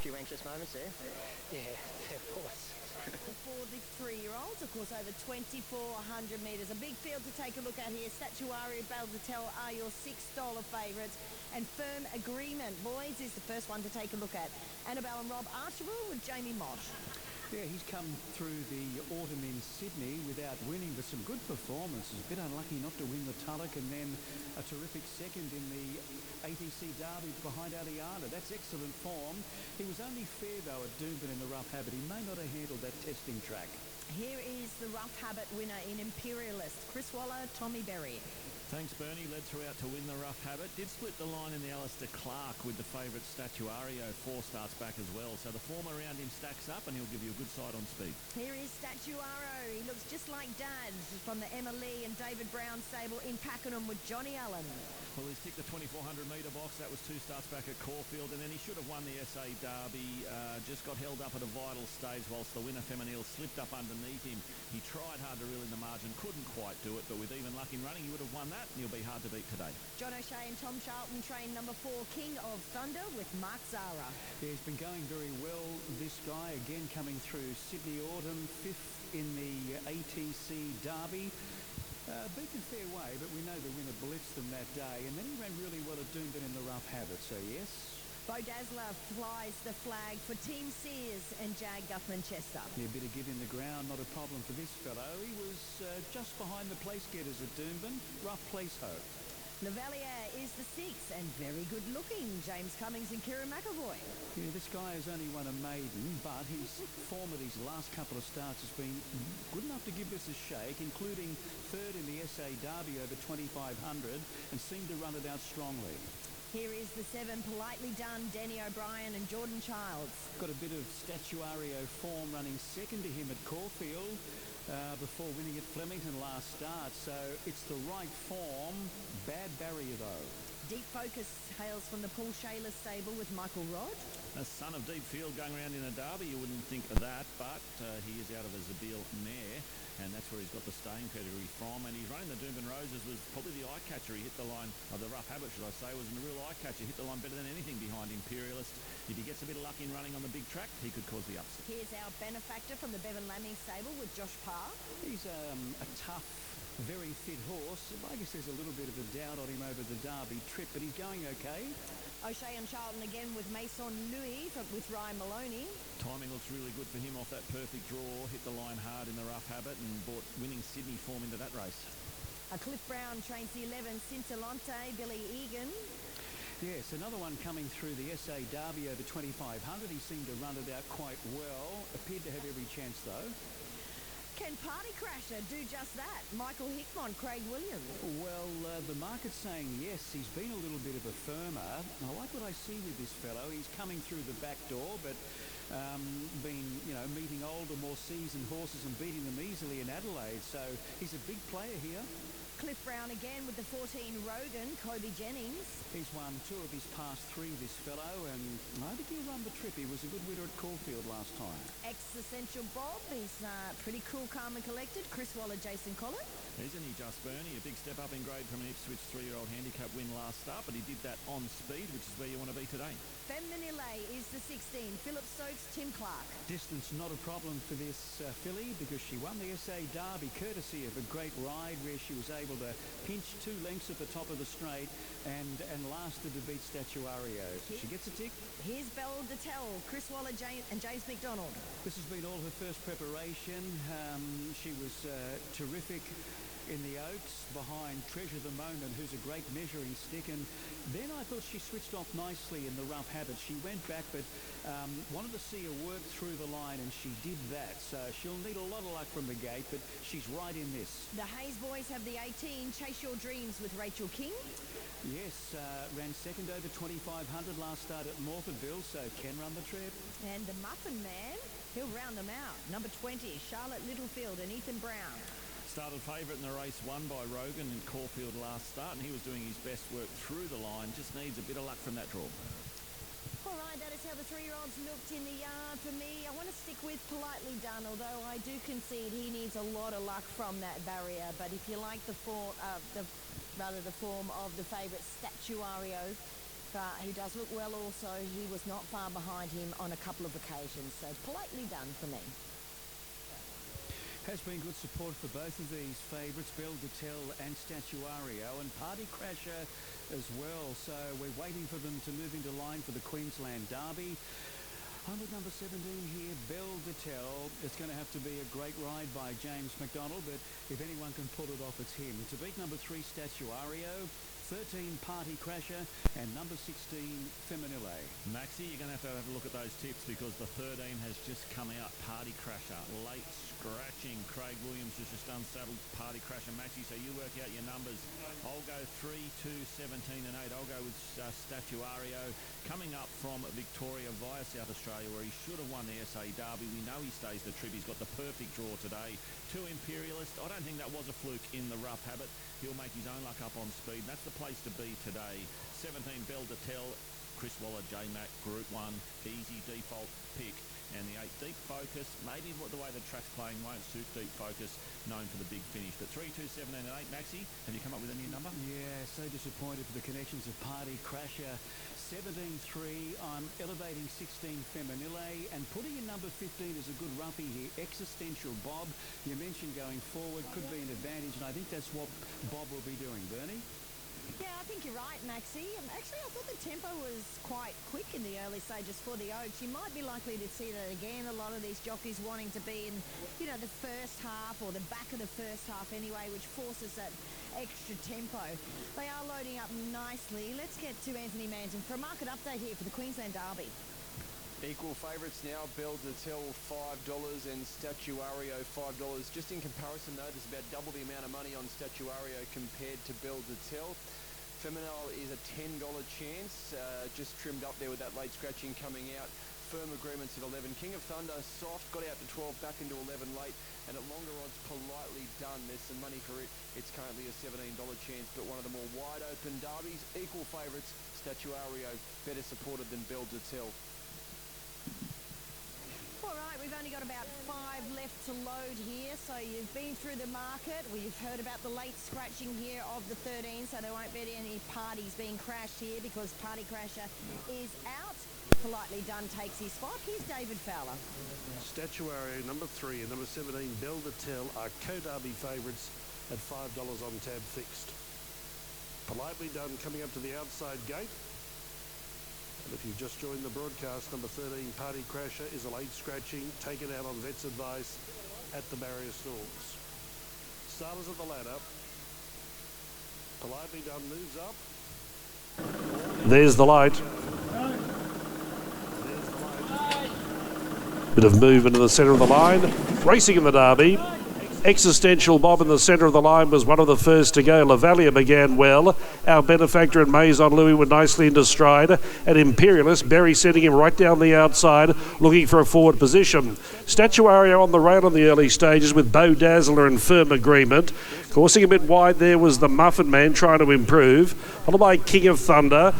few anxious moments there. Yeah, there was. For the 3-year-olds, of course, over 2,400 metres. A big field to take a look at here. Statuario, Baldatel are your $6 favourites. And Firm Agreement, boys, is the first one to take a look at. Annabelle and Rob Archibald with Jamie Mosh. Yeah, he's come through the autumn in Sydney without winning, but some good performances. A bit unlucky not to win the Tulloch, and then a terrific second in the ATC Derby behind Aliana. That's excellent form. He was only fair, though, at Doomben in the rough habit. He may not have handled that testing track. Here is the rough habit winner in Imperialist, Chris Waller, Tommy Berry. Thanks, Bernie. Led throughout to win the rough habit. Did split the line in the Alistair Clark with the favourite Statuario. 4 starts back as well. So the form around him stacks up and he'll give you a good side on speed. Here is Statuario. He looks just like Dad from the Emma Lee and David Brown stable in Pakenham with Johnny Allen. Well, he's ticked the 2,400 metre box. That was 2 starts back at Caulfield, and then he should have won the SA Derby. Just got held up at a vital stage whilst the winner, Feminile, slipped up underneath him. He tried hard to reel in the margin, couldn't quite do it, but with even luck in running, he would have won that, and he'll be hard to beat today. John O'Shea and Tom Charlton train number 4, King of Thunder, with Mark Zara. Yeah, he's been going very well, this guy, again coming through Sydney Autumn, 5th in the ATC Derby. Beaten fair way, but we know the winner blitzed them that day, and then he ran really well at Doomben in the rough habit, so yes. Bo Dazzler flies the flag for Team Sears and Jag Guthman-Chester. Yeah, a bit of give in the ground, not a problem for this fellow. He was just behind the place getters at Doomben. Rough place hope. Lavalier is the 6th and very good looking. James Cummings and Kieran McAvoy. Yeah, this guy has only won a maiden, but his form of these last couple of starts has been good enough to give this a shake, including 3rd in the SA Derby over 2,500, and seemed to run it out strongly. Here is the 7, Politely Done, Danny O'Brien and Jordan Childs. Got a bit of Statuario form running second to him at Caulfield before winning at Flemington last start. So it's the right form. Bad barrier, though. Deep Focus hails from the Paul Shaler stable with Michael Rod. A son of Deep Field going around in a derby, you wouldn't think of that, but he is out of a Zabeel mare, and that's where he's got the staying pedigree from. And he's running the Doomben Roses, was probably the eye-catcher. He hit the line, of the rough habit, should I say, was a real eye-catcher. Hit the line better than anything behind Imperialist. If he gets a bit of luck in running on the big track, he could cause the upset. Here's our benefactor from the Bevan Lamming stable with Josh Parr. He's a tough, very fit horse. I guess there's a little bit of a doubt on him over the Derby trip, but he's going okay. O'Shea and Charlton again with Mason Louis with Ryan Maloney. Timing looks really good for him off that perfect draw. Hit the line hard in the rough habit and brought winning Sydney form into that race. Cliff Brown trains the 11, Cintalante, Billy Egan. Yes, another one coming through the SA Derby over 2,500. He seemed to run it out quite well. Appeared to have every chance, though. Can Party Crasher do just that? Michael Hickmont, Craig Williams. Well, the market's saying yes. He's been a little bit of a firmer. I like what I see with this fellow. He's coming through the back door, but been, meeting older, more seasoned horses and beating them easily in Adelaide. So he's a big player here. Cliff Brown again with the 14 Rogan, Kobe Jennings. He's won 2 of his past 3, this fellow, and I think he'll run the trip. He was a good winner at Caulfield last time. Ex-Essential Bob, he's pretty cool, calm and collected. Chris Waller, Jason Collett. Isn't he just, Bernie? A big step up in grade from an Ipswich 3-year-old handicap win last start, but he did that on speed, which is where you want to be today. Feminile is the 16, Philip Stokes, Tim Clark. Distance not a problem for this filly because she won the SA Derby courtesy of a great ride where she was able to pinch 2 lengths at the top of the straight and lasted to beat Statuario. She gets a tick. Here's Belle Detel, Chris Waller, and James McDonald. This has been all her first preparation. She was terrific in the Oaks behind Treasure the Moment, who's a great measuring stick, and then I thought she switched off nicely in the rough habit. She went back but wanted to see her work through the line, and she did that, so she'll need a lot of luck from the gate, but she's right in this. The Hayes boys have the 18, Chase Your Dreams with Rachel King. Yes, ran second over 2,500 last start at Morphettville, so can run the trip. And the Muffin Man, he'll round them out. Number 20, Charlotte Littlefield and Ethan Brown. Started favourite in the race, won by Rogan in Caulfield last start, and he was doing his best work through the line. Just needs a bit of luck from that draw. All right, that is how the 3-year-olds looked in the yard for me. I want to stick with Politely Done, although I do concede he needs a lot of luck from that barrier. But if you like the form of the favourite Statuario, who does look well also. He was not far behind him on a couple of occasions, so politely done for me. Has been good support for both of these favourites, Belle Dattell and Statuario, and Party Crasher as well. So we're waiting for them to move into line for the Queensland Derby. I'm with number 17 here, Belle Dattell. It's going to have to be a great ride by James McDonald, but if anyone can pull it off, it's him. To beat number 3, Statuario, 13, Party Crasher, and number 16, Feminile. Maxie, you're going to have a look at those tips because the 13 has just come out. Party Crasher, late scratching. Craig Williams has just unsaddled Party Crasher. Maxie, so you work out your numbers. I'll go 3, 2, 17 and 8. I'll go with Statuario. Coming up from Victoria via South Australia where he should have won the SA Derby. We know he stays the trip. He's got the perfect draw today. 2, Imperialist. I don't think that was a fluke in the rough habit. He'll make his own luck up on speed. That's the place to be today. 17, Belle Dattell. Chris Waller, J-Mac, Group 1, easy default pick. And the 8, Deep Focus. Maybe the way the track's playing won't suit Deep Focus, known for the big finish. But 3, 2, 17 and 8, Maxie, have you come up with a new number? Yeah, so disappointed for the connections of Party Crasher. 17-3, I'm elevating 16 Feminile and putting in number 15 is a good roughie here. Existential Bob, you mentioned going forward, could be an advantage, and I think that's what Bob will be doing. Bernie? Yeah, I think you're right, Maxie. Actually, I thought the tempo was quite quick in the early stages for the Oaks. You might be likely to see that again. A lot of these jockeys wanting to be in, the first half or the back of the first half anyway, which forces that extra tempo. They are loading up nicely. Let's get to Anthony Manton for a market update here for the Queensland Derby. Equal favourites now, Belle Dattell $5 and Statuario $5. Just in comparison though, there's about double the amount of money on Statuario compared to Belle Dattell. Feminile is a $10 chance, just trimmed up there with that late scratching coming out. Firm agreements at 11. King of Thunder, soft, got out to 12, back into 11 late. And at longer odds, politely done. There's some money for it. It's currently a $17 chance, but one of the more wide open derbies. Equal favourites, Statuario, better supported than Belle Dattell. All right, we've only got about 5 left to load here. So you've been through the market. We've heard about the late scratching here of the 13, so there won't be any parties being crashed here because Party Crasher is out. Politely done takes his spot. Here's David Fowler. Statuario, number 3, and number 17, Belle Dattell, are co-derby favourites at $5 on tab fixed. Politely done coming up to the outside gate. And if you've just joined the broadcast, number 13, Party Crasher, is a late scratching, taken out on vet's advice at the barrier stalls. Starters at the ladder. Politely done moves up. There's the light. Bit of movement in the centre of the line. Racing in the Derby. Existential Bob in the centre of the line was one of the first to go. Lavalia began well. Our benefactor and Maison Louis were nicely into stride. And Imperialist, Berry setting him right down the outside, looking for a forward position. Statuario on the rail in the early stages with Bo Dazzler and Firm Agreement. Coursing a bit wide there was the Muffin Man trying to improve. Followed by King of Thunder.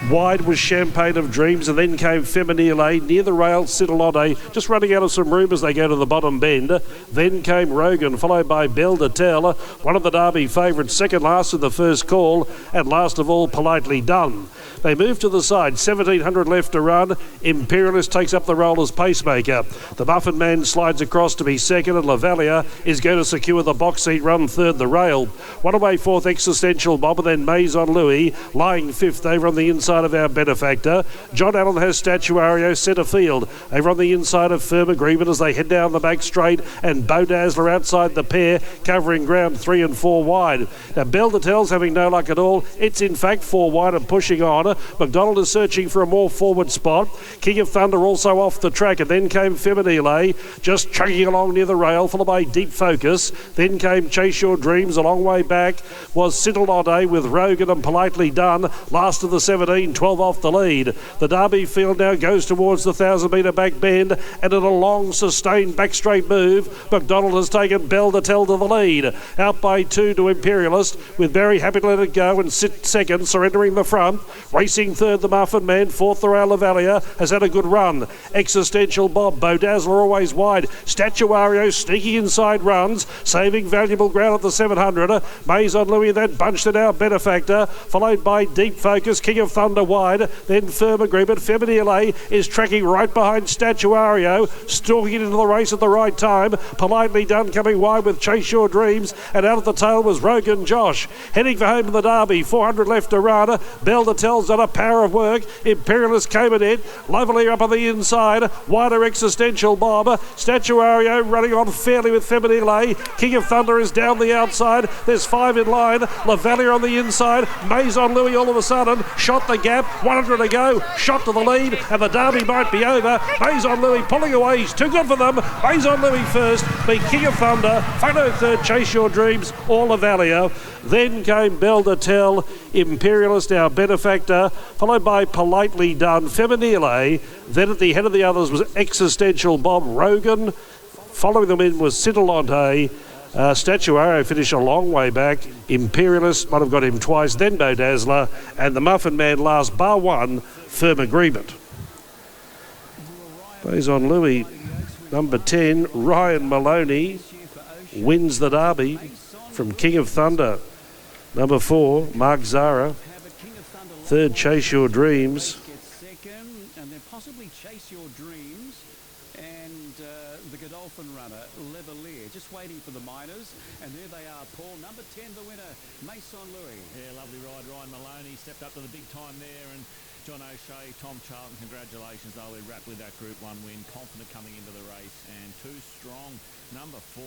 Wide was Champagne of Dreams, and then came Feminile near the rail. Citalode just running out of some room as they go to the bottom bend. Then came Rogan, followed by Belle Dattell, one of the Derby favourites, second last in the first call, and last of all, Politely Done. They move to the side, 1,700 left to run. Imperialist takes up the role as pacemaker. The Muffin Man slides across to be second, and Lavalia is going to secure the box seat run third the rail. One away fourth, Existential Bob, and then Maison Louis lying fifth over on the inside of our benefactor. John Allen has Statuario centre field over on the inside of Firm Agreement as they head down the back straight, and Bo Dazzler outside the pair covering ground 3 and 4 wide. Now Belle Dattell's having no luck at all. It's in fact 4 wide and pushing on. McDonald is searching for a more forward spot. King of Thunder also off the track, and then came Feminile just chugging along near the rail, followed by Deep Focus. Then came Chase Your Dreams. A long way back was Citalode with Rogan and Politely Done. Last of the 17, 12 off the lead. The Derby field now goes towards the 1,000-metre back bend, and in a long sustained back straight move, McDonald has taken Belle Dattell to the lead. Out by 2 to Imperialist, with Barry happy to let it go and sit second, surrendering the front. Racing third, the Muffin Man. Fourth, the Rail Lavalia has had a good run. Existential Bob, Bo Dazzler always wide. Statuario sneaking inside runs, saving valuable ground at the 700. Maison Louis that bunched it out, benefactor, followed by Deep Focus. King of Thunder Thunder wide, then Firm Agreement. Feminile is tracking right behind Statuario, stalking into the race at the right time. Politely Done coming wide with Chase Your Dreams, and out at the tail was Rogan Josh. Heading for home in the Derby, 400 left to run. Bell de Tel's done a power of work. Imperialist came in it, Lovely up on the inside, wider Existential Bob. Statuario running on fairly with Feminile. King of Thunder is down the outside. There's 5 in line. Lavalier on the inside. Maison Louis all of a sudden shot the gap. 100 to go. Shot to the lead, and the Derby might be over. Maison Louis pulling away. He's too good for them. Maison Louis first. Beat King of Thunder. Photo third. Chase Your Dreams. All Lavalier. Then came Belle de Tel, Imperialist, our benefactor, followed by Politely Done, Feminile. Then at the head of the others was Existential Bob, Rogan. Following them in was Cintalante. Statuario finished a long way back. Imperialist might have got him twice, then Bo Dazzler, and the Muffin Man last, bar one, Firm Agreement. Maison Louis, number 10, Ryan Maloney, wins the Derby from King of Thunder. Number 4, Mark Zara. Third, Chase Your Dreams. Second, and then possibly Chase Your Dreams, and the Godolphin runner, Lavalier, just waiting for the minors. And there they are, Paul. Number 10, the winner, Maison Louis. Yeah, lovely ride. Ryan Maloney stepped up to the big time there, and John O'Shea, Tom Charlton, congratulations. They'll be wrapped with that Group 1 win, confident coming into the race, and 2 strong. Number 4,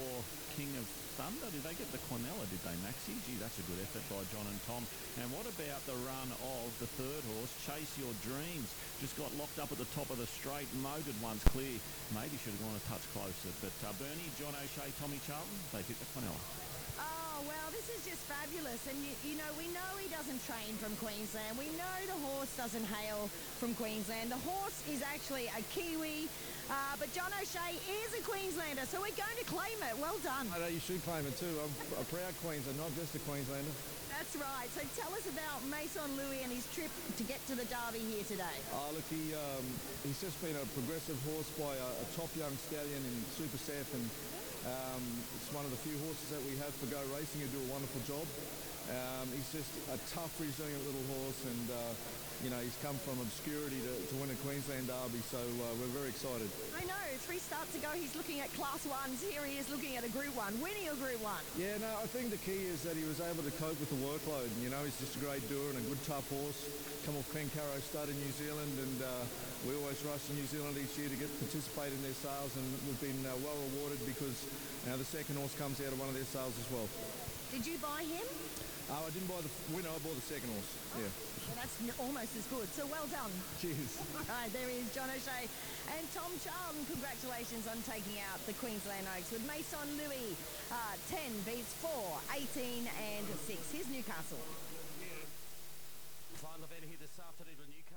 King of Thunder. Did they get the Quinella, did they, Maxie? Gee, that's a good effort by John and Tom. And what about the run of the third horse, Chase Your Dreams? Just got locked up at the top of the straight, motored one's clear. Maybe should have gone a touch closer. But Bernie, John O'Shea, Tommy Charlton, they picked the Quinella. Oh, well, this is just fabulous. And, you know, we know he doesn't train from Queensland. We know the horse doesn't hail from Queensland. The horse is actually a Kiwi. But John O'Shea is a Queenslander, so we're going to claim it. Well done. I know you should claim it too. I'm a proud Queenslander, not just a Queenslander. That's right. So tell us about Maison Louis and his trip to get to the Derby here today. Look, he's just been a progressive horse by a top young stallion in Super Seth, and it's one of the few horses that we have for Go Racing who do a wonderful job. He's just a tough, resilient little horse, and you know, he's come from obscurity to win a Queensland Derby, so we're very excited. I know, 3 starts ago he's looking at Class 1s, here he is looking at a Group 1, winning a Group 1. Yeah, no, I think the key is that he was able to cope with the workload. You know, he's just a great doer and a good tough horse. Come off Caro stud in New Zealand, and we always rush to New Zealand each year to participate in their sales, and we've been well rewarded because the second horse comes out of one of their sales as well. Did you buy him? I didn't buy the winner, I bought the second horse. Yeah. Well, that's almost as good, so well done. Cheers. All right, there is John O'Shea and Tom Charlton. Congratulations on taking out the Queensland Oaks with Maison Louis. 10 beats 4, 18 and 6. Here's Newcastle. Final event here this afternoon to Newcastle.